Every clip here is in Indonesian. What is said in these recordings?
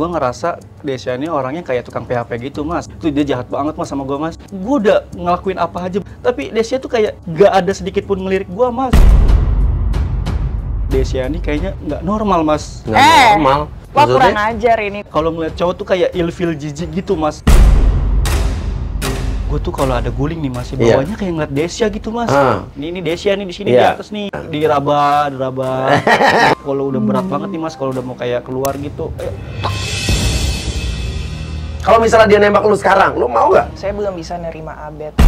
Gue ngerasa Desya ini orangnya kayak tukang PHP gitu mas. Tuh dia jahat banget mas sama gue mas. Gue udah ngelakuin apa aja, tapi Desya tuh kayak gak ada sedikit pun ngelirik gue mas. Desya ini kayaknya nggak normal mas. Nggak normal? Wah kurang ajar ini. Kalau ngeliat cowok tuh kayak ilfil jijik gitu mas. Gue tuh kalau ada guling nih mas, bawahnya kayak ngeliat Desya gitu mas. Ini Desya nih di sini di atas nih, diraba. Kalau udah berat banget nih mas, kalau udah mau kayak keluar gitu. Kalau misalnya dia nembak lu sekarang, lu mau nggak? Saya belum bisa nerima Abed.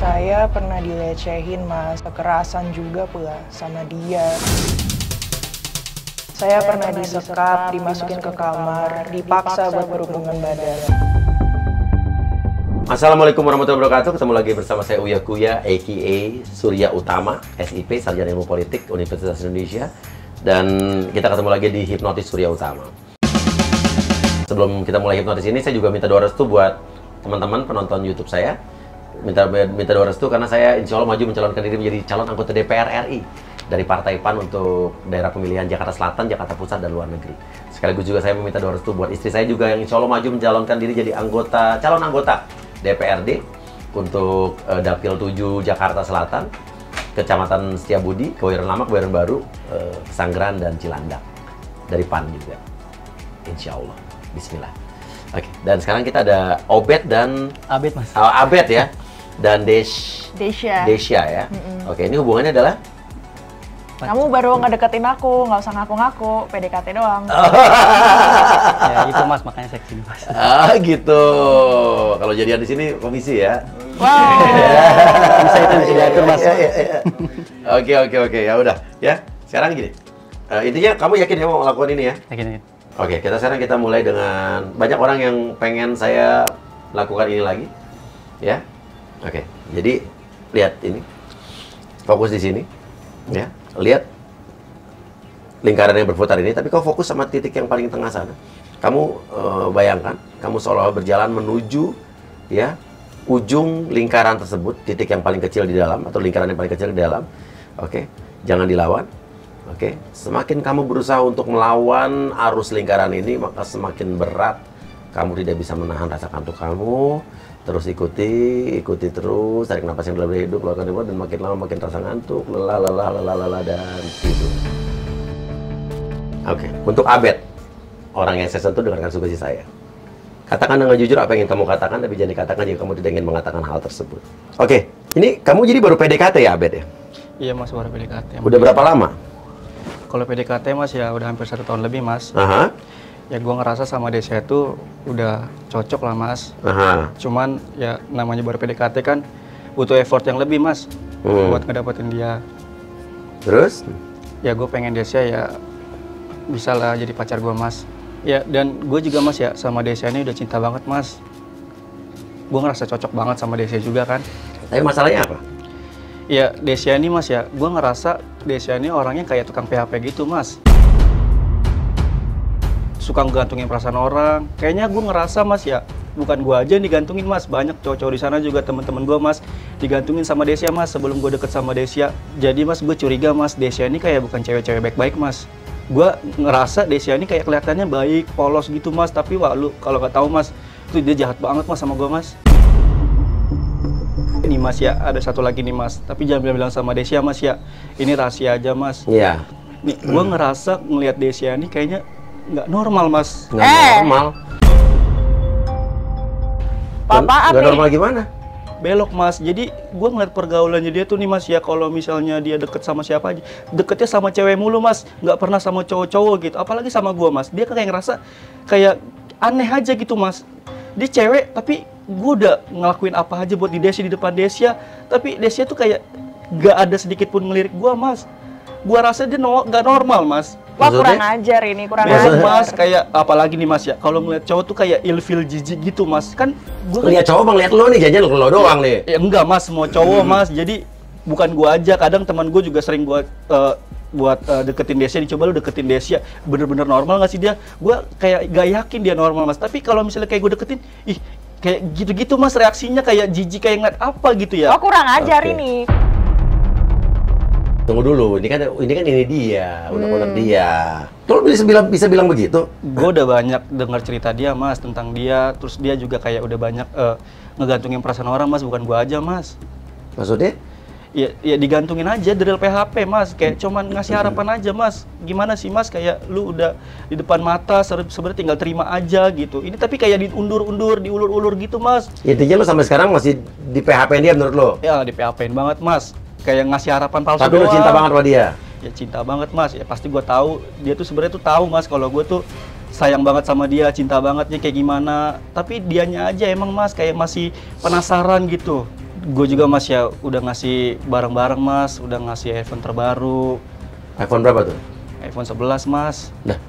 Saya pernah dilecehin mas, kekerasan juga pula sama dia. Saya pernah disekap, dimasukin ke kamar, dipaksa buat berhubungan badan. Assalamualaikum warahmatullahi wabarakatuh. Ketemu lagi bersama saya Uya Kuya, a.k.a. Surya Utama, SIP, Sarjana Ilmu Politik, Universitas Indonesia. Dan kita ketemu lagi di Hipnotis Surya Utama. Sebelum kita mulai hipnotis ini, saya juga minta doa restu buat teman-teman penonton YouTube saya. Minta doa restu karena saya insya Allah maju mencalonkan diri menjadi calon anggota DPR RI dari Partai PAN untuk daerah pemilihan Jakarta Selatan, Jakarta Pusat, dan luar negeri. Sekaligus juga saya meminta doa restu buat istri saya juga yang insya Allah maju mencalonkan diri jadi calon anggota DPRD untuk Dapil 7 Jakarta Selatan, Kecamatan Setiabudi, Kebayoran Lama, Kebayoran Baru, Sanggeran, dan Cilandak dari PAN juga. Insya Allah. Bismillah. Oke, dan sekarang kita ada Obed dan Abed mas. Abed ya, dan Desya ya. Oke, ini hubungannya adalah? Kamu baru ngedeketin aku, nggak usah ngaku-ngaku, PDKT doang. Ya itu mas, makanya seksi mas. Gitu. Kalau jadian di sini komisi ya. Wow. Bisa itu bisa diatur mas. Oke, ya udah ya. Sekarang gini. Intinya kamu yakin ya mau melakukan ini ya? Yakin. Oke, sekarang kita mulai dengan banyak orang yang pengen saya lakukan ini lagi, ya. Oke, jadi lihat ini, fokus di sini, ya. Lihat lingkaran yang berputar ini, tapi kau fokus sama titik yang paling tengah sana. Kamu bayangkan, kamu seolah berjalan menuju, ya, ujung lingkaran tersebut, titik yang paling kecil di dalam atau lingkaran yang paling kecil di dalam. Oke, jangan dilawan. Oke, semakin kamu berusaha untuk melawan arus lingkaran ini, maka semakin berat kamu tidak bisa menahan rasa kantuk kamu. Terus ikuti terus, tarik nafas yang dalam dari hidup, keluarkan dari mulut, dan makin lama makin terasa ngantuk, lelah, dan tidur. Oke, untuk Abed, orang yang saya sentuh, dengarkan sugesti saya. Katakan dengan jujur apa yang ingin kamu katakan, tapi jangan dikatakan jika kamu tidak ingin mengatakan hal tersebut. Oke, ini kamu jadi baru PDKT ya Abed ya? Iya mas, baru PDKT. Udah berapa lama? Kalau PDKT mas ya udah hampir 1 tahun lebih mas. Ya gue ngerasa sama Desya itu udah cocok lah mas. Cuman ya namanya baru PDKT kan butuh effort yang lebih mas buat ngedapetin dia. Terus? Ya gue pengen Desya ya bisa lah jadi pacar gue mas. Ya dan gue juga mas ya sama Desya ini udah cinta banget mas. Gue ngerasa cocok banget sama Desya juga kan. Tapi masalahnya apa? Ya Desya ini mas ya, gue ngerasa Desya ini orangnya kayak tukang PHP gitu mas. Suka ngegantungin perasaan orang. Kayaknya gue ngerasa mas ya, bukan gue aja yang digantungin mas. Banyak cowok-cowok di sana juga teman-teman gue mas digantungin sama Desya mas sebelum gue deket sama Desya. Jadi mas gue curiga mas Desya ini kayak bukan cewek-cewek baik-baik mas. Gue ngerasa Desya ini kayak kelihatannya baik, polos gitu mas. Tapi wah lu kalau nggak tahu mas, itu dia jahat banget mas sama gue mas. Ini mas ya, ada satu lagi nih mas, tapi jangan bilang sama Desya mas ya, ini rahasia aja mas. Iya. Nih, gue ngerasa ngelihat Desya ini kayaknya nggak normal mas. Nggak normal? Papa nggak normal gimana? Belok mas, jadi gue ngeliat pergaulannya dia tuh nih mas ya, kalau misalnya dia deket sama siapa aja, deketnya sama cewek mulu mas, nggak pernah sama cowok-cowok gitu, apalagi sama gue mas. Dia kayak ngerasa kayak aneh aja gitu mas. Dia cewek tapi gue udah ngelakuin apa aja buat di depan Desya, tapi Desya tuh kayak gak ada sedikit pun ngelirik gue mas. Gue rasa dia gak normal mas. Wah kurang ajar ini, kurang ajar ajar. Mas, kayak apalagi nih mas ya, kalau ngeliat cowok tuh kayak ilfil jijik gitu mas. Kan gue ngeliat cowok bang, liat lo nih, jajan lo doang nih. Ya enggak mas, semua cowok mas. Jadi bukan gue aja, kadang teman gue juga sering buat deketin Desya, dicoba lu deketin Desya, bener-bener normal gak sih dia? Gue kayak gak yakin dia normal mas. Tapi kalau misalnya kayak gue deketin, ih kayak gitu-gitu mas, reaksinya kayak jijik, kayak ngeliat apa gitu ya. Oh kurang ajar ini. Tunggu dulu, ini kan dia, udah dia. Kalau bisa bilang begitu? Gue udah banyak dengar cerita dia mas tentang dia, terus dia juga kayak udah banyak ngegantungin perasaan orang mas, bukan gue aja mas. Maksudnya? Ya digantungin aja drill PHP mas, kayak cuman ngasih harapan aja mas. Gimana sih mas, kayak lu udah di depan mata, sebenarnya tinggal terima aja gitu. Ini tapi kayak diundur-undur, diulur-ulur gitu mas. Intinya lu sampai sekarang masih di PHP dia menurut lo? Ya di PHP-in banget mas, kayak ngasih harapan palsu Tapi doang. lu cinta banget sama dia? Ya cinta banget mas, ya pasti gue tahu dia tuh sebenarnya tuh tahu mas kalau gue tuh sayang banget sama dia, cinta bangetnya kayak gimana. Tapi dianya aja emang mas kayak masih penasaran gitu. Gue juga mas ya udah ngasih barang-barang mas, udah ngasih iPhone terbaru. iPhone berapa tuh? iPhone 11 mas. Nah,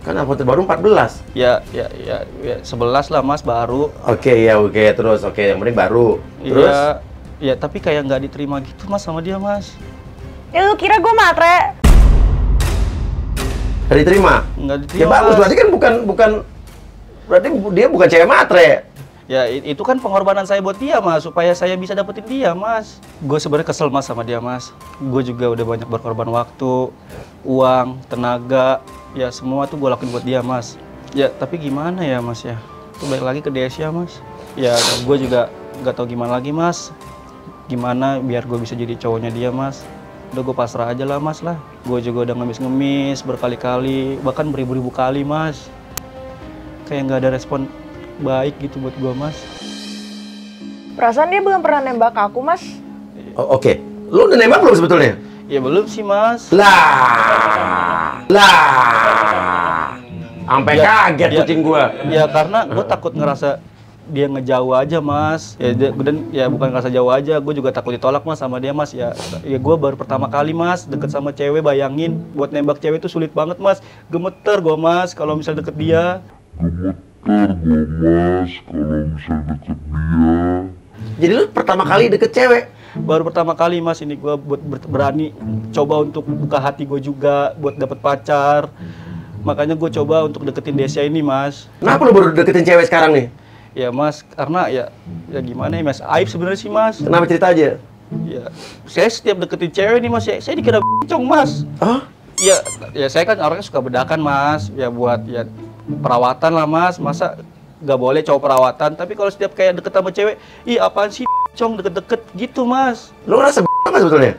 kan iPhone terbaru 14. Ya 11 lah mas baru. Oke, terus yang penting baru. Terus? Ya tapi kayak nggak diterima gitu mas sama dia mas. Ya lu kira gue matre? Nggak diterima? Nggak diterima. Ya bagus, Mas. berarti kan berarti dia bukan cewek matre. Ya itu kan pengorbanan saya buat dia mas, supaya saya bisa dapetin dia mas. Gue sebenarnya kesel mas sama dia mas. Gue juga udah banyak berkorban waktu, uang, tenaga, ya semua tuh gue lakuin buat dia mas. Ya tapi gimana ya mas ya, itu balik lagi ke Desya mas. Ya gue juga nggak tahu gimana lagi mas. Gimana biar gue bisa jadi cowoknya dia mas. Udah gue pasrah aja lah mas lah. Gue juga udah ngemis-ngemis berkali-kali, bahkan beribu-ribu kali mas. Kayak nggak ada respon baik gitu buat gue mas. Perasaan dia belum pernah nembak aku, Mas. Oke. Lu udah nembak belum sebetulnya? Ya belum sih mas. Lah. Sampai kaget kucing gua. Ya karena gue takut ngerasa dia ngejauh aja mas. Dan bukan ngerasa jauh aja, gue juga takut ditolak mas sama dia mas. Ya gue baru pertama kali mas deket sama cewek, bayangin buat nembak cewek itu sulit banget mas. Gemeter gue mas kalau misal deket dia. Jadi lu pertama kali deket cewek? Baru pertama kali mas ini gue berani coba untuk buka hati gue juga buat dapet pacar. Makanya gue coba untuk deketin Desya ini mas. Kenapa lu baru deketin cewek sekarang nih? Ya mas, karena ya gimana ya mas, aib sebenarnya sih mas. Kenapa, cerita aja? Ya, saya setiap deketin cewek nih mas, saya dikira b**cong mas. Hah? Ya saya kan orangnya suka bedakan mas, ya buat ya perawatan lah mas. Masa nggak boleh cowok perawatan, tapi kalau setiap kayak deket sama cewek, ih apaan sih b**cong deket-deket gitu mas. Lu ngerasa b**cong sebetulnya?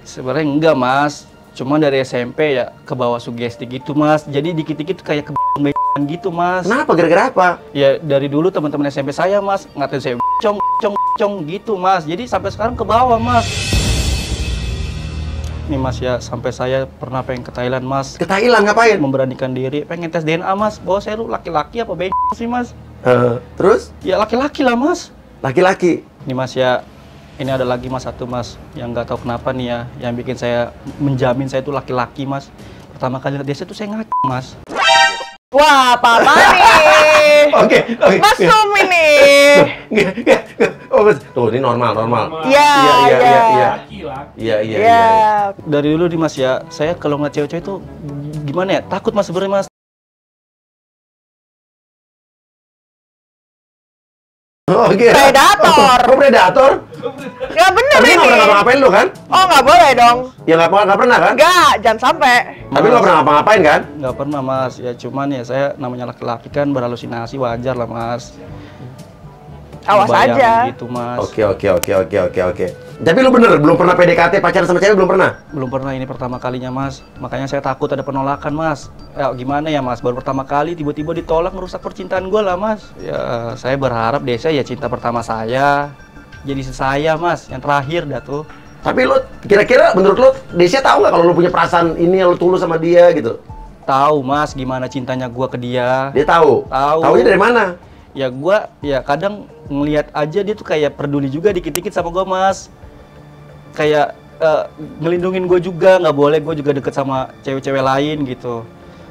Sebenarnya enggak mas, cuma dari SMP ya ke bawah sugesti gitu mas. Jadi dikit-dikit kayak ke gitu mas. Kenapa? Gara-gara apa? Ya dari dulu teman-teman SMP saya mas ngatain saya cong gitu mas. Jadi sampai sekarang ke bawah mas. Nih mas ya, sampai saya pernah pengen ke Thailand mas. Ke Thailand ngapain? Memberanikan diri, pengen tes DNA mas. Bahwa saya lu laki-laki apa sih mas? Terus? Ya laki-laki lah mas. Laki-laki? Nih mas ya, ini ada lagi mas satu mas yang nggak tahu kenapa nih ya, yang bikin saya menjamin saya itu laki-laki mas. Pertama kali lihat dia tuh saya ngaco mas. Wah, apa nih? Oke. Masum ini. Oh, tuh ini normal. Iya. Dari dulu nih mas ya, saya kalau ngeliat cewek-cewek itu gimana ya, takut mas sebenarnya mas. Oke. Predator. Oh, predator? Ya bener Tapi ini. nggak pernah ngapa-ngapain lu kan? Oh nggak boleh dong. Ya nggak pernah kan? Nggak, jangan sampai. Tapi lu nggak pernah ngapa-ngapain kan? Nggak pernah mas, ya cuman ya saya namanya laki-laki kan berhalusinasi, wajar lah mas. Awas Bayangin aja. gitu mas. Oke. Tapi lu bener belum pernah PDKT pacaran sama cewek, belum pernah? Belum pernah, ini pertama kalinya mas. Makanya saya takut ada penolakan mas. Ya gimana ya mas, baru pertama kali tiba-tiba ditolak, merusak percintaan gue lah mas. Ya saya berharap Desya ya cinta pertama saya. Jadi saya mas, yang terakhir dah tuh. Tapi lu kira-kira menurut lu Desya tahu nggak kalau lu punya perasaan ini yang lu tulus sama dia gitu? Tahu mas gimana cintanya gue ke dia. Dia tahu? Tahu. Taunya dari mana? Ya gue ya kadang ngelihat aja dia tuh kayak peduli juga dikit-dikit sama gue mas. Kayak ngelindungin gue juga, nggak boleh gue juga deket sama cewek-cewek lain gitu.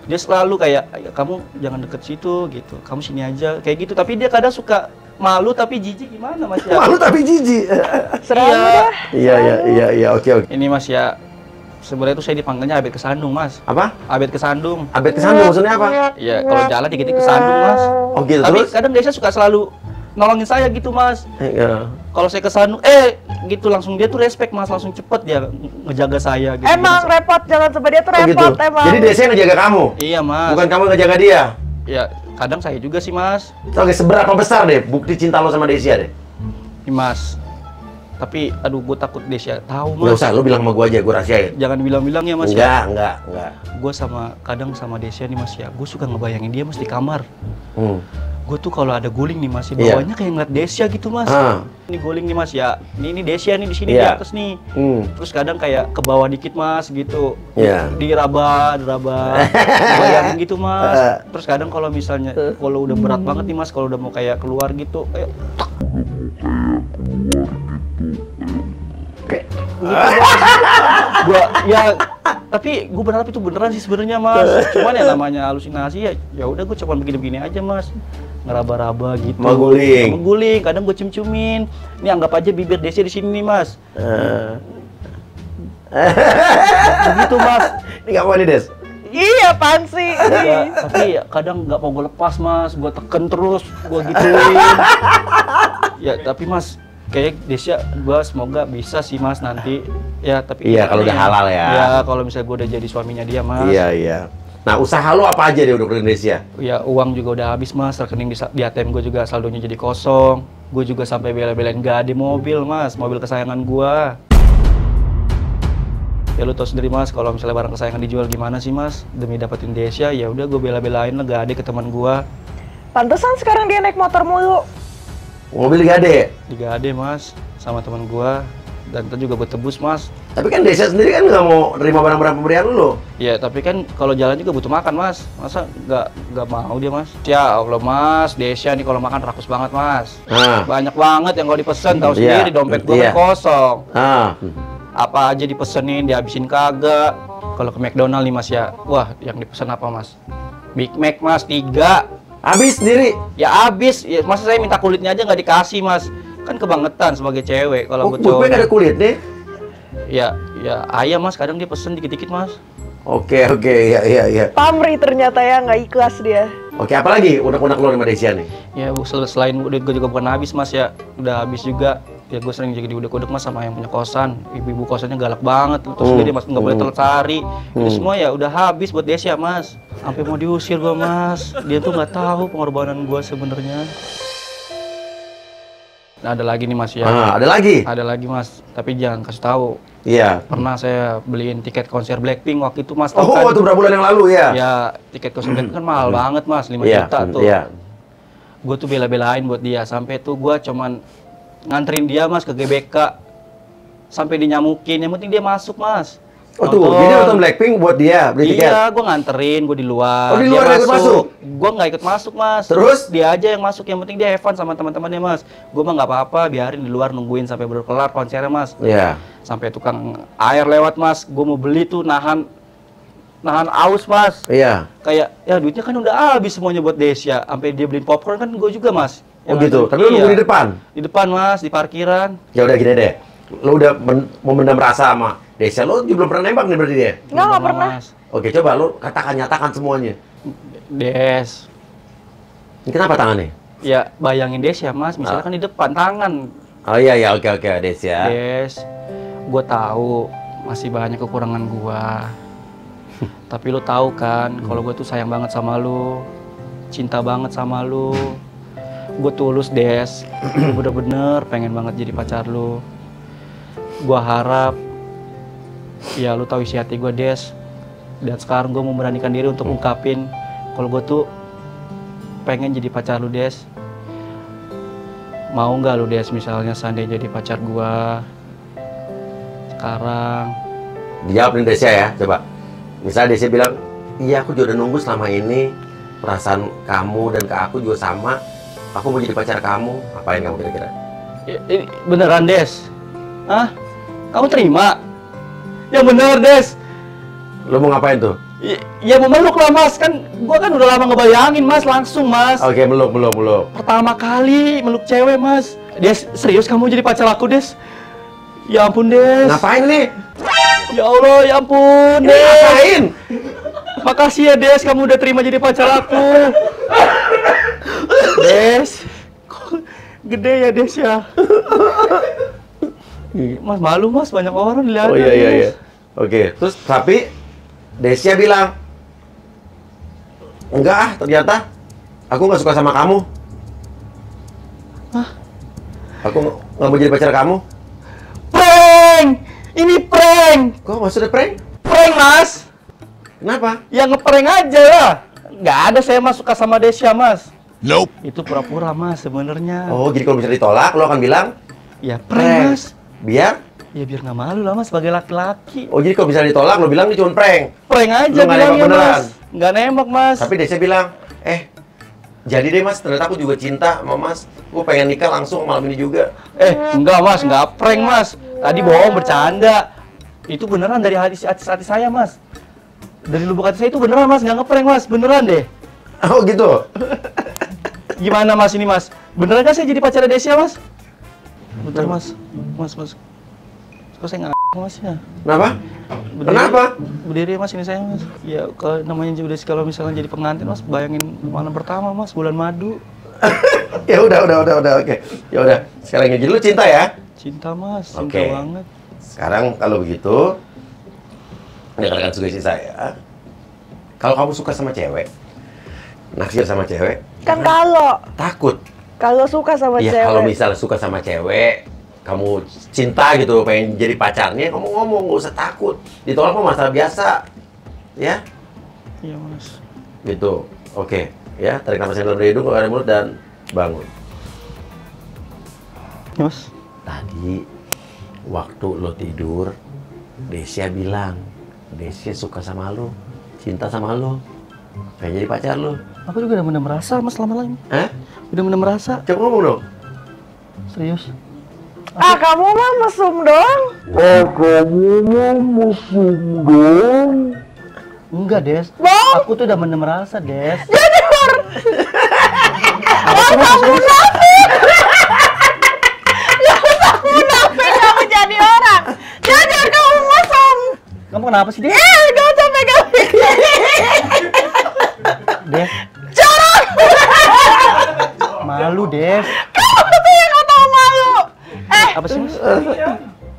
Dia selalu kayak, kamu jangan deket situ gitu, kamu sini aja, kayak gitu. Tapi dia kadang suka malu tapi jijik, gimana mas ya? Malu tapi jijik. Serang dah. Iya, oke. Ini mas ya, sebenarnya tuh saya dipanggilnya Abed Kesandung mas. Apa? Abed Kesandung. Abed kesandung maksudnya apa? Ya kalau jalan dikit-dikit kesandung mas. Oh gitu, Tapi terus? kadang Desya suka selalu nolongin saya gitu mas. Iya. Kalau saya kesana, gitu langsung dia tuh respect mas, langsung cepet dia ngejaga saya. Gitu, Emang repot, jangan sampai dia tuh Oh, repot gitu. emang. Jadi Desya ngejaga kamu? Iya mas. Bukan kamu ngejaga dia? Ya kadang saya juga sih mas. Oke, seberapa besar deh bukti cinta lo sama Desya deh? Nih mas. Tapi aduh gue takut Desya tahu Nggak mas. usah, lo bilang sama gue aja, gue rahasiain. Jangan bilang-bilang ya mas ya. Enggak. Gue kadang sama Desya nih mas ya. Gue suka ngebayangin dia mas di kamar. Hmm. Gue tuh kalau ada guling nih mas, Iya. bawahnya kayak ngeliat Desya gitu mas. Ini guling nih mas ya. Ini Desya nih di sini di Iya. atas nih. Hmm. Terus kadang kayak ke bawah dikit mas gitu. Iya. Diraba, bayangin gitu mas. Terus kadang kalau misalnya kalau udah berat banget nih mas, kalau udah mau kayak keluar gitu, kayak gitu, gua ya tapi gue berharap itu beneran sih sebenarnya mas. Cuman ya namanya halusinasi ya udah gue cuma begini-begini aja mas, ngeraba-raba gitu. Mengguling, kadang gue cium-ciumin. Ini anggap aja bibir Desya di sini nih mas. Begitu mas. Ini nggak mau nih Des? Iya, apaan sih? Ya, tapi ya kadang nggak mau gue lepas mas, gue teken terus, gue gituin. Ya tapi mas, kayak Desya gue semoga bisa sih mas nanti. Ya tapi Iya, kalau udah halal ya. Ya kalau misalnya gue udah jadi suaminya dia mas. Iya. Nah, usaha lo apa aja deh udah ke Indonesia? Ya uang juga udah habis mas, rekening di ATM gue juga saldonya jadi kosong. Gue juga sampai bela-belain gak ada mobil mas, mobil kesayangan gue. Ya lu tau sendiri mas, kalau misalnya barang kesayangan dijual gimana sih mas? Demi dapetin Desya, ya udah gue bela-belain lah gak ada ke teman gue. Pantesan sekarang dia naik motor mulu. Mobil gade. Digade mas, sama teman gue. Dan itu juga gue tebus mas. Tapi kan Desya sendiri kan nggak mau terima barang-barang pemberian lo. Ya tapi kan kalau jalan juga butuh makan mas. Masa nggak mau dia mas? Ya Allah mas, Desya nih kalau makan rakus banget mas. Banyak banget yang kalau dipesen, tahu sendiri dompet gue kan kosong. Apa aja dipesenin, dihabisin kagak. Kalau ke McDonald nih mas ya, wah yang dipesen apa mas? Big Mac mas, 3. Habis sendiri? Ya habis, ya, masa saya minta kulitnya aja nggak dikasih mas? Kan kebangetan sebagai cewek kalau gue cowok. Big Mac ada kulit nih? Ya ayam mas, kadang dia pesen dikit-dikit mas. Oke, iya. Pamri ternyata ya, nggak ikhlas dia. Oke, apalagi unek-unek lo sama Desya nih? Ya selain udah gue juga bukan habis mas ya, udah habis juga. Ya gue sering jadi diudek-udek mas sama yang punya kosan. Ibu-ibu kosannya galak banget, terus dia mas nggak boleh telat sehari. Itu semua ya udah habis buat Desya mas. Sampai mau diusir gue mas. Dia tuh nggak tahu pengorbanan gue sebenarnya. Nah ada lagi nih mas ya. Ada lagi? Ada lagi mas, tapi jangan kasih tahu. Iya. Pernah saya beliin tiket konser Blackpink waktu itu mas. Oh, itu berapa bulan yang lalu ya? Ya tiket konser Blackpink kan mahal banget mas, 5 juta tuh. Iya. Gue tuh bela-belain buat dia, sampai tuh gue cuman nganterin dia mas ke GBK sampai dinyamukin, yang penting dia masuk mas. Oh tuh, jadi nonton Blackpink buat dia beli tiket? Iya, gue nganterin, gue di luar. Oh di luar nggak ikut masuk? Gue nggak ikut masuk mas. Terus? Dia aja yang masuk, yang penting dia have fun sama teman-temannya mas. Gue mah nggak apa-apa, biarin di luar nungguin sampai berkelar konsernya mas. Iya. Sampai tukang air lewat mas, gue mau beli tuh nahan aus mas. Iya. Kayak ya duitnya kan udah habis semuanya buat Desya, sampai dia beliin popcorn kan gue juga mas. Oh gitu, tapi lu nunggu di depan? Di depan mas, di parkiran. Ya udah gini deh, lu udah memendam rasa sama Desya, lu juga belum pernah nembak nih berarti dia? Nggak pernah. Mas. Oke, coba lu nyatakan semuanya. Des. Ini kenapa tangannya? Ya bayangin Desya mas, misalnya kan di depan tangan. Oh iya, oke Desya. Des, gue tahu masih banyak kekurangan gua. Tapi lu tahu kan, kalau gue tuh sayang banget sama lu, cinta banget sama lu. Gue tulus Des, bener-bener pengen banget jadi pacar lu. Gue harap, ya lu tahu isi hati gue Des. Dan sekarang gue memberanikan diri untuk ungkapin kalau gue tuh pengen jadi pacar lu Des. Mau nggak lu Des misalnya seandainya jadi pacar gue sekarang? Dijawab nih Desya ya, coba. Misalnya Desya bilang, iya aku juga udah nunggu selama ini, perasaan kamu dan ke aku juga sama. Aku mau jadi pacar kamu, apain kamu kira-kira? Ini beneran Des? Hah? Kamu terima? Ya bener Des. Lu mau ngapain tuh? Ya mau meluk lah mas, kan gua kan udah lama ngebayangin mas, langsung mas. Oke, meluk. Pertama kali meluk cewek mas. Des, serius kamu jadi pacar aku Des? Ya ampun Des. Ngapain nih? Ya Allah, ya ampun Des. Ngapain? Makasih ya Des, kamu udah terima jadi pacar aku. Des, Gede ya Desya. Mas malu mas, banyak orang dilihat. Oh iya. Oke, terus tapi Desya bilang, enggak ternyata aku nggak suka sama kamu. Hah? Aku nggak mau jadi pacar kamu. Prank! Ini prank! Kok maksudnya prank? Prank mas! Kenapa? Ya ngeprank aja lah. Nggak ada saya mas suka sama Desya mas. Nope. Itu pura-pura mas sebenarnya. Oh, jadi kalau bisa ditolak, lo akan bilang Ya prank mas. Biar? Ya biar nggak malu lah mas sebagai laki-laki. Oh, jadi kalau bisa ditolak, lo bilang ini cuma prank. Prank aja Lu nggak bilangnya nembak beneran? mas. Nggak nembak mas. Tapi Desya bilang, jadi deh mas, ternyata aku juga cinta sama mas. Gue pengen nikah langsung malam ini juga. Enggak mas, nggak prank mas. Tadi bohong bercanda. Itu beneran dari hati saya mas. Dari lubuk hati saya itu beneran mas, nggak ngeprank mas, beneran deh. Oh gitu? Gimana mas ini mas? Beneran kan saya jadi pacar Desya mas? Bentar mas. Kok saya nggak mas ya? Kenapa? Kenapa? Berdiri mas ini saya mas. Ya kalau namanya udah kalau misalnya jadi pengantin mas, bayangin malam pertama mas, bulan madu. Ya udah, oke. Ya udah, sekarang jadi lu cinta ya? Cinta mas, cinta Oke. banget. Sekarang kalau begitu, dengarkan sugesti saya. Kalau kamu suka sama cewek, naksir sama cewek, Kan kalau suka sama ya cewek. kalau misalnya suka sama cewek, kamu cinta gitu, pengen jadi pacarnya, kamu ngomong, nggak usah takut. Ditolak mah masalah biasa, ya? Iya mas. Gitu, oke. Ya, tarik nafas yang dalam dari hidung, keluar dari mulut, dan bangun. Mas. Tadi, waktu lo tidur, Desya bilang, Desya suka sama lo, cinta sama lo, pengen jadi pacar lo. Aku juga udah bener merasa mas lama-lama. Hah? Udah bener merasa. Coba ngomong dong. Serius. Kamu mah mesum dong. Enggak Des. Bang. Aku tuh udah bener merasa Des. Jujur. Kamu Munafik kamu jadi orang. Jujur kamu mesum. Kamu kenapa sih Des? Gak usah pegang. Des. Malu Des. Kamu tuh yang gak tau malu. Apa sih mas?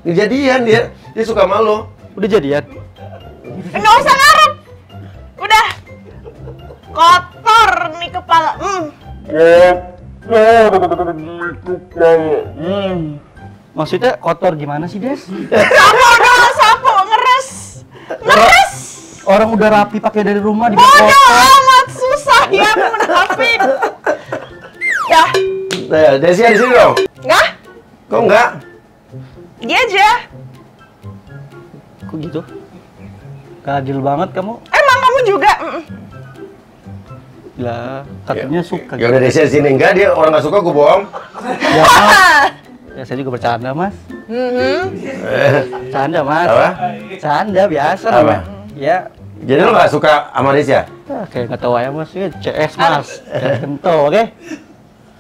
Kejadian dia suka sama lo. Udah jadian? Nggak usah ngarep. Udah. Kotor nih kepala. Maksudnya kotor gimana sih Des? Sapu, ngeres. Orang udah rapi pakai dari rumah di Bodoh kotor. amat, susah ya munafik. Ya, Nah, Desya di sini dong. nggak? Kok enggak? Dia aja. Kok gitu? Gak adil banget kamu. Emang kamu juga? Lah, katanya suka. Ya udah Desya di sini enggak, dia orang nggak suka, gue bohong. Ya, Mas. Ya saya juga bercanda mas. Bercanda mas. Apa? Bercanda biasa. Apa? namanya. Ya. Jadi lo nggak suka sama Desya? Kayak nggak tahu aja mas. Ya, CS mas. Kento, oke?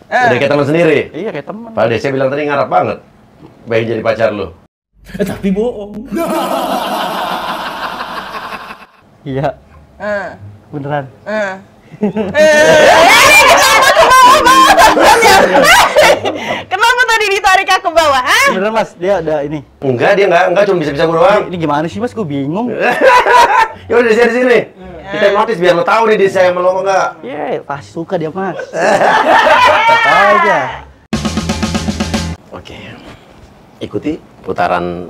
Udah kayak teman sendiri. Iya kayak teman. Padahal Desya bilang tadi ngarep banget pengen jadi pacar lo. Tapi bohong. Iya. Beneran. Kenapa tadi ditarik aku ke bawah? Beneran mas. Dia ada ini. Enggak, dia enggak cuma bisa gue doang. Ini gimana sih mas? Gue bingung. Ya udah Desya di sini. Kita notice biar lo tahu nih Desya yang lo enggak. Iya, pasti suka dia mas. Kata aja. Oke. Ikuti putaran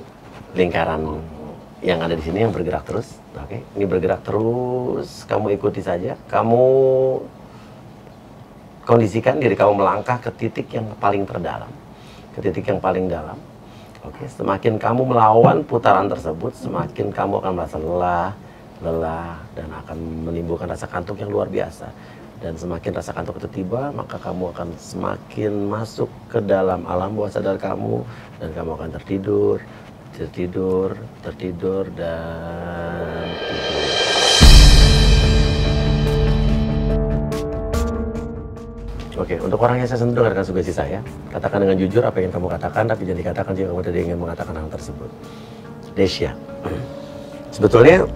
lingkaran yang ada di sini yang bergerak terus. Oke, ini bergerak terus. Kamu ikuti saja. Kamu kondisikan diri kamu melangkah ke titik yang paling terdalam, ke titik yang paling dalam. Oke, semakin kamu melawan putaran tersebut, semakin kamu akan merasa lelah, dan akan menimbulkan rasa kantuk yang luar biasa. Dan semakin rasa kantuk itu tiba, maka kamu akan semakin masuk ke dalam alam bawah sadar kamu, dan kamu akan tertidur, dan tidur. Oke, untuk orang yang saya sentuh dengarkan sugesti saya, katakan dengan jujur apa yang kamu katakan, tapi jangan dikatakan jika kamu tidak ingin mengatakan hal tersebut. Desya, sebetulnya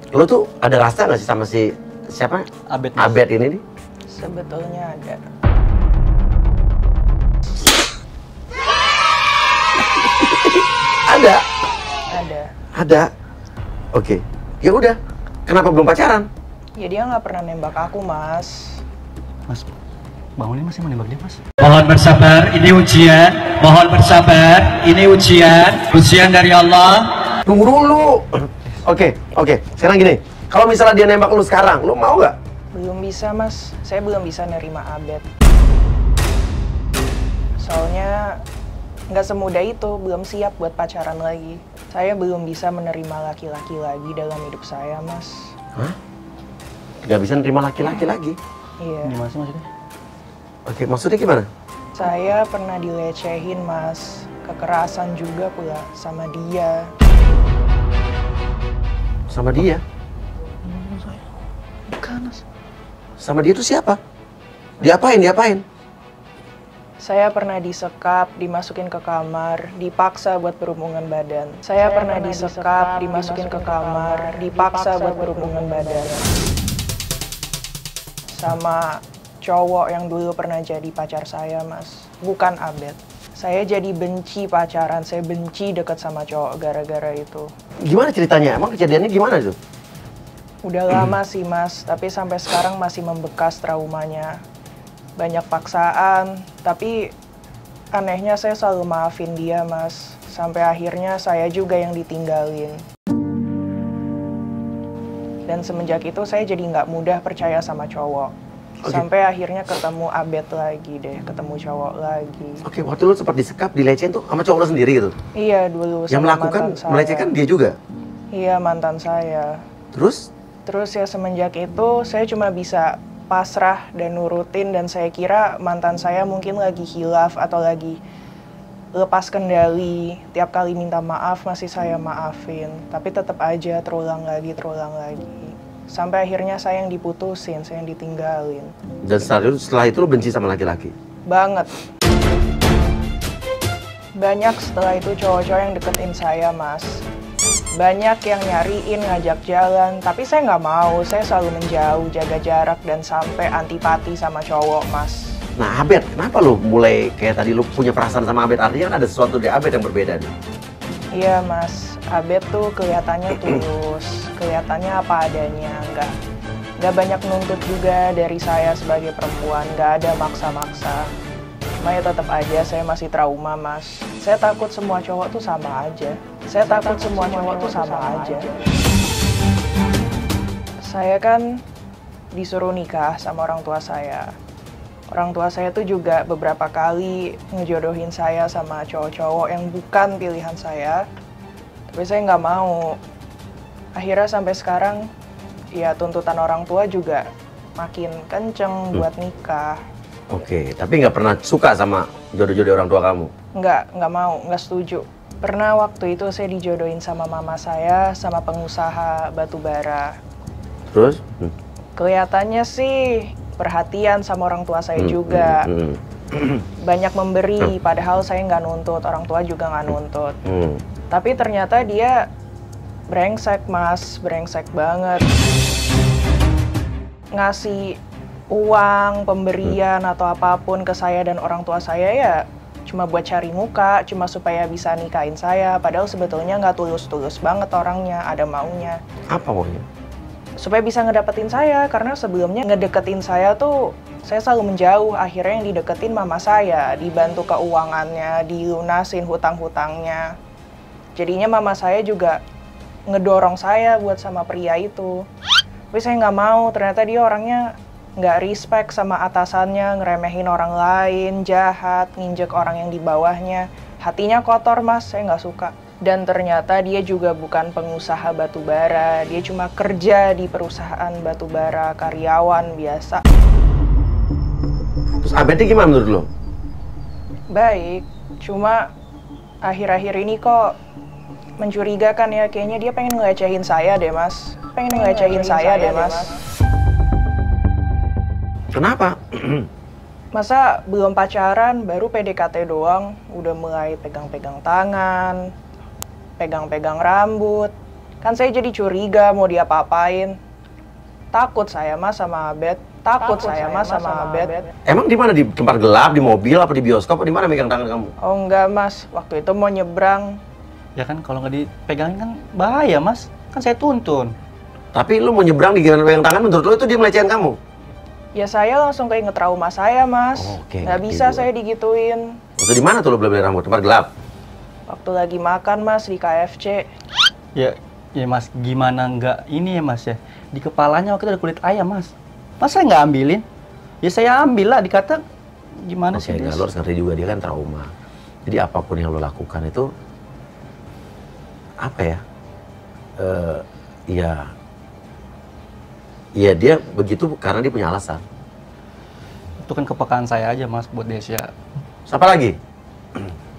lo tuh ada rasa nggak sih sama si siapa? Abed, Mas. Abed ini nih? Sebetulnya ada. Ada. Ada. Ada. Oke. Ya udah. Kenapa belum pacaran? Ya dia nggak pernah nembak aku, Mas. Mas, Bang Oli masih menembak dia, Mas. Mohon bersabar, ini ujian. Mohon bersabar, ini ujian. Ujian dari Allah. Tunggu dulu. Oke. Sekarang gini. Kalau misalnya dia nembak lu sekarang, lu mau nggak? Belum bisa, Mas. Saya belum bisa nerima Abed. Soalnya nggak semudah itu, belum siap buat pacaran lagi. Saya belum bisa menerima laki-laki lagi dalam hidup saya, Mas. Hah? Nggak bisa nerima laki-laki lagi? Iya. Gimana sih maksudnya? Oke, maksudnya gimana? Saya pernah dilecehin, Mas. Kekerasan juga pula sama dia. Sama dia? Bukan, Mas. Sama dia tuh siapa? Diapain? Saya pernah disekap, dimasukin ke kamar, dipaksa buat berhubungan badan. Saya pernah disekap, dimasukin ke kamar, dipaksa buat berhubungan badan. Sama cowok yang dulu pernah jadi pacar saya, Mas. Bukan Abed. Saya jadi benci pacaran, saya benci deket sama cowok gara-gara itu. Gimana ceritanya? Emang kejadiannya gimana tuh? Udah lama sih, Mas, tapi sampai sekarang masih membekas traumanya. Banyak paksaan, tapi anehnya saya selalu maafin dia, Mas. Sampai akhirnya saya juga yang ditinggalin. Dan semenjak itu saya jadi nggak mudah percaya sama cowok. Oke. Sampai akhirnya ketemu Abed lagi deh, ketemu cowok lagi. Oke, waktu lu sempat disekap, dilecehin tuh sama cowok lu sendiri gitu? Iya, dulu Yang sama melakukan, mantan saya. melecehkan dia juga? Iya, mantan saya. Terus? Terus ya semenjak itu saya cuma bisa pasrah dan nurutin, dan saya kira mantan saya mungkin lagi hilaf atau lagi lepas kendali. Tiap kali minta maaf masih saya maafin, tapi tetap aja terulang lagi. Sampai akhirnya saya yang diputusin, saya yang ditinggalin. Dan setelah itu lu benci sama laki-laki? Banget. Banyak setelah itu cowok-cowok yang deketin saya, Mas. Banyak yang nyariin, ngajak jalan, tapi saya nggak mau. Saya selalu menjauh, jaga jarak, dan sampai antipati sama cowok, Mas. Nah, Abed, kenapa lu mulai kayak tadi lu punya perasaan sama Abed? Artinya kan ada sesuatu di Abed yang berbeda nih. Iya, Mas. Abed tuh kelihatannya tulus, kelihatannya apa adanya, nggak banyak nuntut juga dari saya sebagai perempuan, nggak ada maksa-maksa. Cuma ya tetap aja saya masih trauma, Mas. Saya takut semua cowok tuh sama aja. Saya kan disuruh nikah sama orang tua saya. Orang tua saya tuh juga beberapa kali ngejodohin saya sama cowok-cowok yang bukan pilihan saya. Tapi saya nggak mau. Akhirnya sampai sekarang, ya tuntutan orang tua juga makin kenceng buat nikah. Oke, tapi nggak pernah suka sama jodoh-jodoh orang tua kamu? Nggak mau, nggak setuju. Pernah waktu itu saya dijodohin sama mama saya, sama pengusaha batu bara. Terus? Kelihatannya sih perhatian sama orang tua saya juga. Banyak memberi, padahal saya nggak nuntut, orang tua juga nggak nuntut. Tapi ternyata dia brengsek, Mas, brengsek banget. Ngasih uang, pemberian, atau apapun ke saya dan orang tua saya ya cuma buat cari muka, cuma supaya bisa nikahin saya. Padahal sebetulnya nggak tulus-tulus banget orangnya, ada maunya. Apa maunya? Supaya bisa ngedapetin saya, karena sebelumnya ngedeketin saya tuh saya selalu menjauh. Akhirnya yang dideketin mama saya, dibantu keuangannya, dilunasin hutang-hutangnya. Jadinya mama saya juga ngedorong saya buat sama pria itu. Tapi saya nggak mau, ternyata dia orangnya nggak respect sama atasannya, ngeremehin orang lain, jahat, nginjek orang yang di bawahnya. Hatinya kotor, Mas, saya nggak suka. Dan ternyata dia juga bukan pengusaha batu bara, dia cuma kerja di perusahaan batu bara, karyawan biasa. Terus Abednya gimana menurut lo? Baik, cuma akhir-akhir ini kok mencurigakan ya, kayaknya dia pengen ngelecehin saya deh, Mas. Kenapa? Masa belum pacaran, baru PDKT doang, udah mulai pegang-pegang tangan, pegang-pegang rambut. Kan saya jadi curiga mau diapa-apain. Takut saya, Mas, sama Abed. Emang di mana? Di tempat gelap, di mobil, apa di bioskop, apa di mana megang tangan kamu? Oh enggak, Mas, waktu itu mau nyebrang. Ya kan kalau nggak dipegangin kan bahaya mas, kan saya tuntun. Tapi lu mau nyebrang digigit pegang tangan, menurut lu itu dia melecehin kamu? Ya saya langsung keinget trauma saya, Mas. Oh, oke, Nggak ngerti bisa gue. saya digituin. Itu di mana tuh lu beli rambut? Tempat gelap? Waktu lagi makan, Mas, di KFC. Ya mas gimana nggak ini ya mas ya, di kepalanya waktu itu ada kulit ayam mas. Mas saya nggak ambilin? Ya saya ambil lah, dikata gimana Oke, sih enggak, Des? lu harus ngerti juga dia kan trauma. Jadi apapun yang lu lakukan itu apa ya? Ya dia begitu karena dia punya alasan. Itu kan kepekaan saya aja mas buat Desya. Siapa lagi?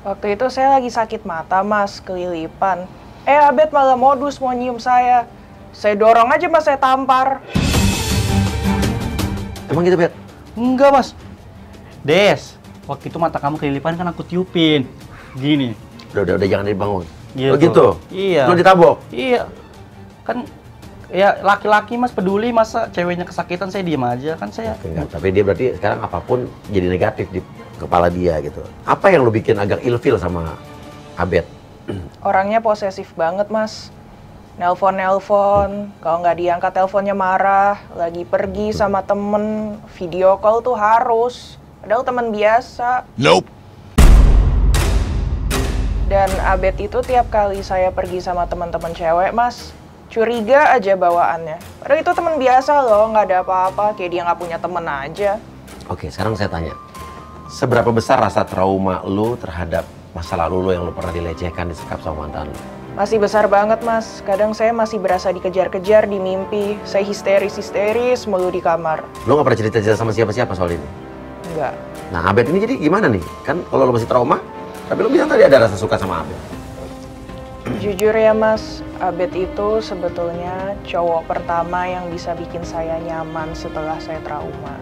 Waktu itu saya lagi sakit mata, Mas, kelilipan. Abed malah modus mau nyium saya. Saya dorong aja, Mas, saya tampar. Emang gitu, Bet? Enggak mas. Des, waktu itu mata kamu kelilipan kan aku tiupin. Gini. Udah jangan dibangun. Gitu. Oh gitu? Iya. Lu ditabok? Iya. Kan ya laki-laki mas peduli, masa ceweknya kesakitan saya diem aja kan saya. Oke, enggak. Tapi dia berarti sekarang apapun jadi negatif di kepala dia gitu. Apa yang lu bikin agak ilfil sama Abed? Orangnya posesif banget, Mas. Nelpon, kalau nggak diangkat teleponnya marah, lagi pergi sama temen, video call tuh harus. Padahal teman biasa. Nope. Dan Abed itu tiap kali saya pergi sama teman-teman cewek, Mas, curiga aja bawaannya. Padahal itu teman biasa loh, nggak ada apa-apa, kayak dia nggak punya temen aja. Oke, sekarang saya tanya. Seberapa besar rasa trauma lu terhadap masa lalu lu yang lu pernah dilecehkan, disekap sama mantan lu? Masih besar banget, Mas. Kadang saya masih berasa dikejar-kejar di mimpi. Saya histeris-histeris mulu di kamar. Lu gak pernah cerita-cerita sama siapa-siapa soal ini? Enggak. Nah, Abed ini jadi gimana nih? Kan kalau lu masih trauma, tapi lu bilang tadi ada rasa suka sama Abed. Jujur ya, Mas, Abed itu sebetulnya cowok pertama yang bisa bikin saya nyaman setelah saya trauma.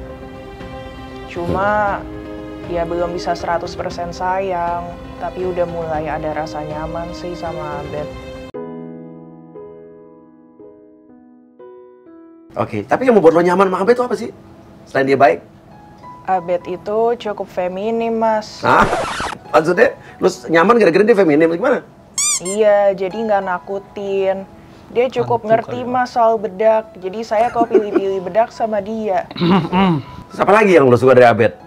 Cuma ya belum bisa 100% sayang, tapi udah mulai ada rasa nyaman sih sama Abed. Oke, tapi yang membuat lo nyaman sama Abed itu apa sih? Selain dia baik? Abed itu cukup feminim, Mas. Hah? Maksudnya, lu nyaman gara-gara dia feminim, gimana? Iya, jadi nggak nakutin. Dia cukup Antum ngerti, kali ya. Mas, soal bedak. Jadi saya kalau pilih-pilih bedak sama dia. Terus apa lagi yang lo suka dari Abed?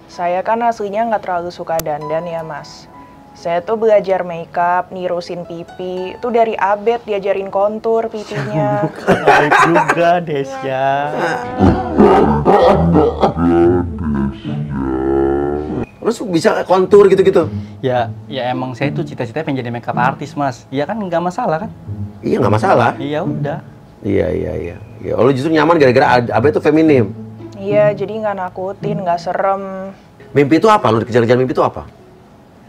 Saya kan aslinya nggak terlalu suka dandan ya, Mas. Saya tuh belajar makeup, nirusin pipi. Itu dari Abed diajarin kontur pipinya. Baik juga Desya. Lu bisa kontur gitu-gitu? Ya emang saya tuh cita-citanya pengen jadi makeup artist mas. Iya kan nggak masalah kan? Iya, nggak masalah. Iya udah. Iya. Ya, lo justru nyaman gara-gara Abed tuh feminim. Iya, jadi nggak nakutin, nggak serem. Mimpi itu apa? Lu dikejar-kejar mimpi itu apa?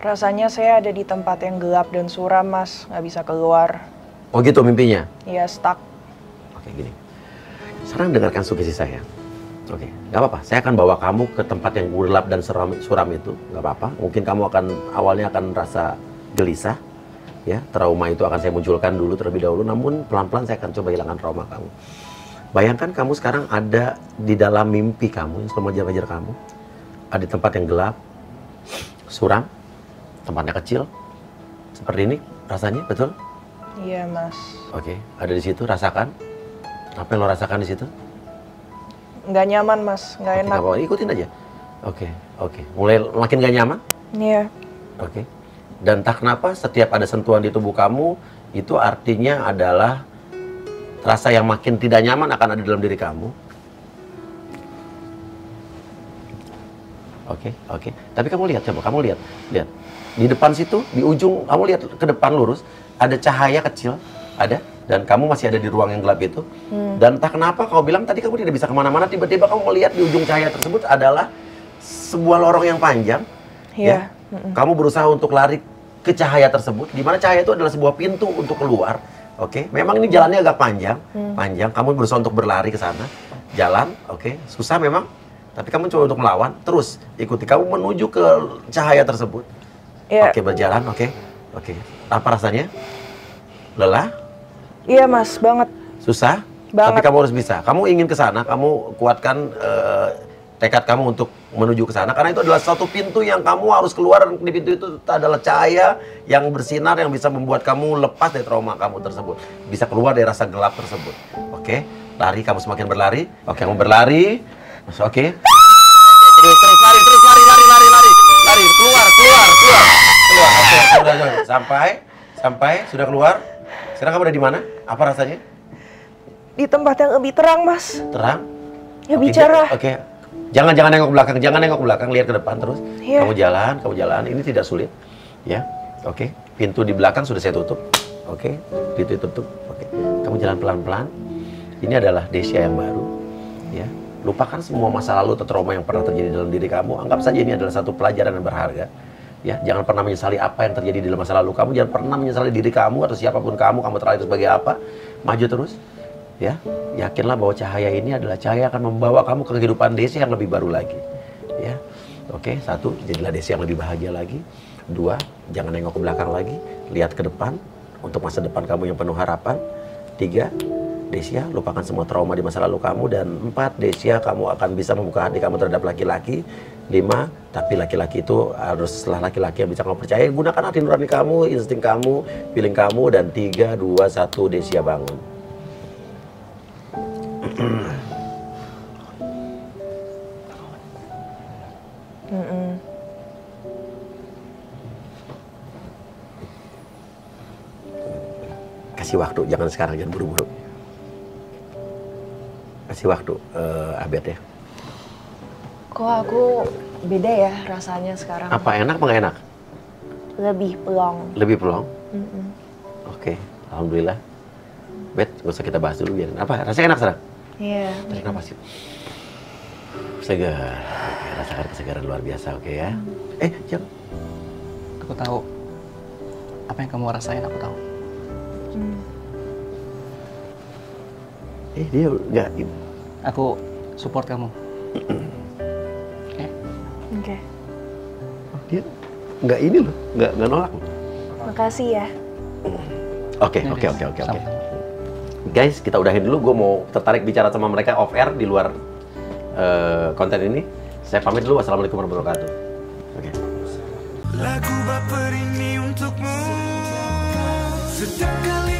Rasanya saya ada di tempat yang gelap dan suram, Mas. Nggak bisa keluar. Oh gitu mimpinya? Iya, stuck. Oke, gini. Sekarang dengarkan sugesti saya. Oke, nggak apa-apa. Saya akan bawa kamu ke tempat yang gelap dan suram itu. Nggak apa-apa. Mungkin kamu awalnya akan rasa gelisah. Ya, trauma itu akan saya munculkan dulu terlebih dahulu. Namun pelan-pelan saya akan coba hilangkan trauma kamu. Bayangkan kamu sekarang ada di dalam mimpi kamu yang selalu mengejar-ngejar kamu. Ada di tempat yang gelap, suram, tempatnya kecil. Seperti ini rasanya, betul? Iya, Mas. Oke, ada di situ, rasakan. Apa yang lo rasakan di situ? Nggak nyaman, Mas. Nggak Oke, enak. nggak apa-apa, ikutin aja. Oke. Mulai makin gak nyaman? Iya. Oke. Dan tak kenapa setiap ada sentuhan di tubuh kamu, itu artinya adalah rasa yang makin tidak nyaman akan ada dalam diri kamu. Oke. Tapi kamu lihat, coba kamu lihat. Di depan situ, di ujung, kamu lihat ke depan lurus, ada cahaya kecil, ada. Dan kamu masih ada di ruang yang gelap itu. Dan tak kenapa kau bilang tadi kamu tidak bisa kemana-mana, tiba-tiba kamu melihat di ujung cahaya tersebut adalah sebuah lorong yang panjang. Iya. Kamu berusaha untuk lari ke cahaya tersebut, di mana cahaya itu adalah sebuah pintu untuk keluar. Oke, memang ini jalannya agak panjang. Kamu berusaha untuk berlari ke sana, jalan, susah memang. Tapi kamu coba untuk melawan, terus ikuti. Kamu menuju ke cahaya tersebut. Iya. Oke, berjalan, oke. Apa rasanya? Lelah? Iya, Mas, banget. Susah? Banget. Tapi kamu harus bisa. Kamu ingin ke sana, kamu kuatkan tekad kamu untuk menuju ke sana, karena itu adalah satu pintu yang kamu harus keluar, dan di pintu itu adalah cahaya yang bersinar yang bisa membuat kamu lepas dari trauma kamu tersebut, bisa keluar dari rasa gelap tersebut. Oke, lari, kamu semakin berlari. Oke, kamu berlari. Oke. Terus lari, keluar. Oke, sampai sudah keluar. Sekarang kamu udah di mana? Apa rasanya? Di tempat yang lebih terang, Mas. Terang? Ya, Oke, bicara. Oke. Jangan nengok belakang, lihat ke depan terus. Iya. Kamu jalan. Ini tidak sulit. Ya. Oke. Pintu di belakang sudah saya tutup. Oke. Pintu tutup. Oke. Kamu jalan pelan-pelan. Ini adalah Desya yang baru. Ya. Lupakan semua masa lalu atau trauma yang pernah terjadi dalam diri kamu. Anggap saja ini adalah satu pelajaran yang berharga. Ya, jangan pernah menyesali apa yang terjadi di dalam masa lalu kamu. Jangan pernah menyesali diri kamu atau siapapun kamu terlahir itu sebagai apa. Maju terus. Ya, yakinlah bahwa cahaya ini adalah cahaya akan membawa kamu ke kehidupan Desya yang lebih baru lagi. Ya, oke. 1, jadilah Desya yang lebih bahagia lagi. 2, jangan nengok ke belakang lagi, lihat ke depan untuk masa depan kamu yang penuh harapan. 3, Desya, lupakan semua trauma di masa lalu kamu. Dan 4, Desya, kamu akan bisa membuka hati kamu terhadap laki-laki. 5, tapi laki-laki itu haruslah laki-laki yang bisa kamu percaya. Gunakan hati nurani kamu, insting kamu, feeling kamu. Dan 3, 2, 1, Desya bangun. Kasih waktu, jangan sekarang, jangan buru-buru. Kasih waktu, Abed ya. Kok aku beda ya rasanya sekarang? Apa, enak apa nggak enak? Lebih pelong. Lebih pelong? Oke, alhamdulillah. Bet, gak usah kita bahas dulu, biarin. Apa, rasanya enak sekarang? Iya. Tarik nafas yuk. Segar. Oke, rasakan kesegaran luar biasa, oke ya. Jangan. Aku tahu apa yang kamu rasain, aku tahu. Dia nggak ini. Aku support kamu. Oke. Dia nggak ini loh, nggak nolak loh. Makasih ya. Oke. Guys, kita udahin dulu. Gue mau tertarik bicara sama mereka off air di luar konten ini. Saya pamit dulu. Wassalamualaikum warahmatullahi wabarakatuh. Oke. Lagu baper ini untukmu. Setiap kali